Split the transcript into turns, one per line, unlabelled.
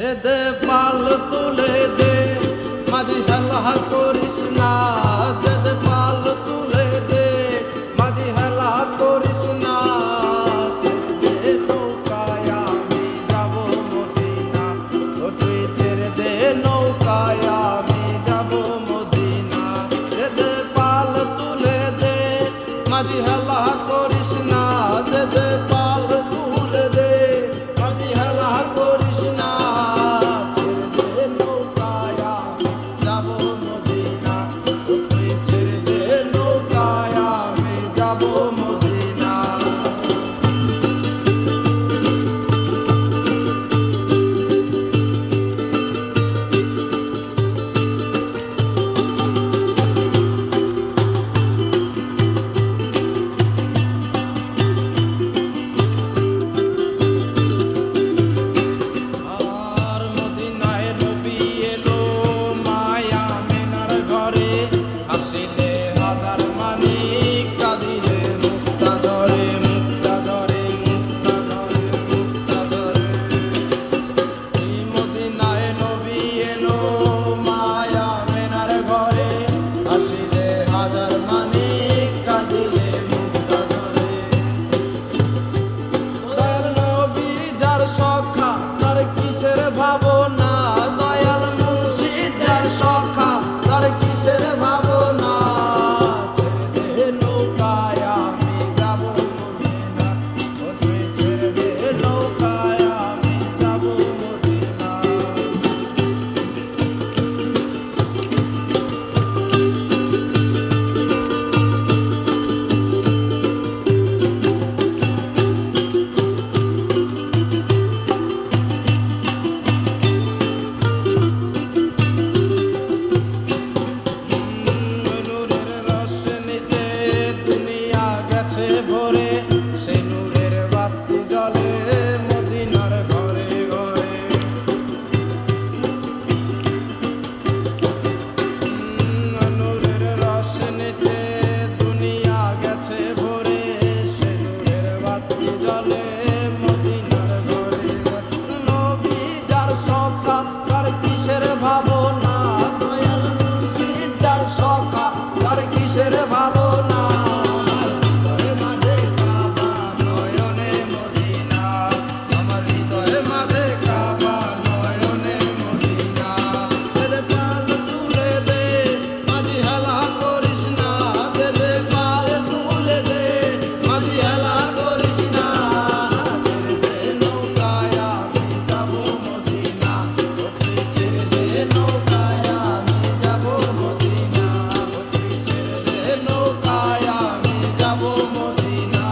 দে দে পাল তুলে দে, মাঝি হেলা করিস না। দে দে পাল তুলে দে, মাঝি হেলা করিস না। ছেড়ে দে নৌকায় আমি যাব মদিনা, ও তুই ছেড়ে দে নৌকায় আমি যাব মদিনা। দে দে পাল তুলে দে, মাঝি হেলা করিস না। দে দে পাল তুলে দে, মাঝি হেলা করিস না। ছেড়ে দে নৌকায় আমি যাব মদিনা, ও তুই ছেড়ে দে নৌকায় আমি যাব মদিনা। আর মদিনায় নবী এলো মায়া মেনার ঘরে, হাসিলে হাজার মানিক, কাঁদিলে মুক্তা ঝরে, মুক্তা ঝরে, মুক্তা ঝরে, মুক্তা ঝরে। এই মদিনায় নবী এলো মায়া মেনার ঘরে, হাসিলে হাজার মানিক, কাঁদিলে মুক্তা ঝরে। দয়াল নবী যার সখা, তার কিসের ভাবনা। দয়াল মুর্শিদ যার সখা, তার কিসের ভাবনা। ছেড়ে দে নৌকায় আমি যাব মদিনা, ও তুই ছেড়ে দে নৌকায় আমি যাব মদিনা। নূরের রোশনীতে দুনিয়া গেছে ভরে, সেই নূরের বাতি জ্বলে মদিনার ঘরে ঘরে। নূরের রোশনীতে দুনিয়া গেছে ভরে, সেই নূরের বাতি জ্বলে মদিনার ঘরে ঘরে। নবী যার সখা, তার কিসের ভাবনা। দয়াল মুর্শিদ যার সখা, তার কিসের ভাবনা। হৃদয়ের মাঝে কাবা, নয়নে মদিনা। আমার হৃদয়ের মাঝে কাবা, নয়নে মদিনা। দে দে পাল তুলে দে, মাঝি হেলা করিস না। দে দে পাল তুলে দে, মাঝি হেলা করিস না। ছেড়ে দে নৌকায় আমি যাব মদিনা, ও তুই ছেড়ে দে নৌকায় আমি যাব মদিনা, ও তুই ছেড়ে দে নৌকায় আমি যাব মদিনা।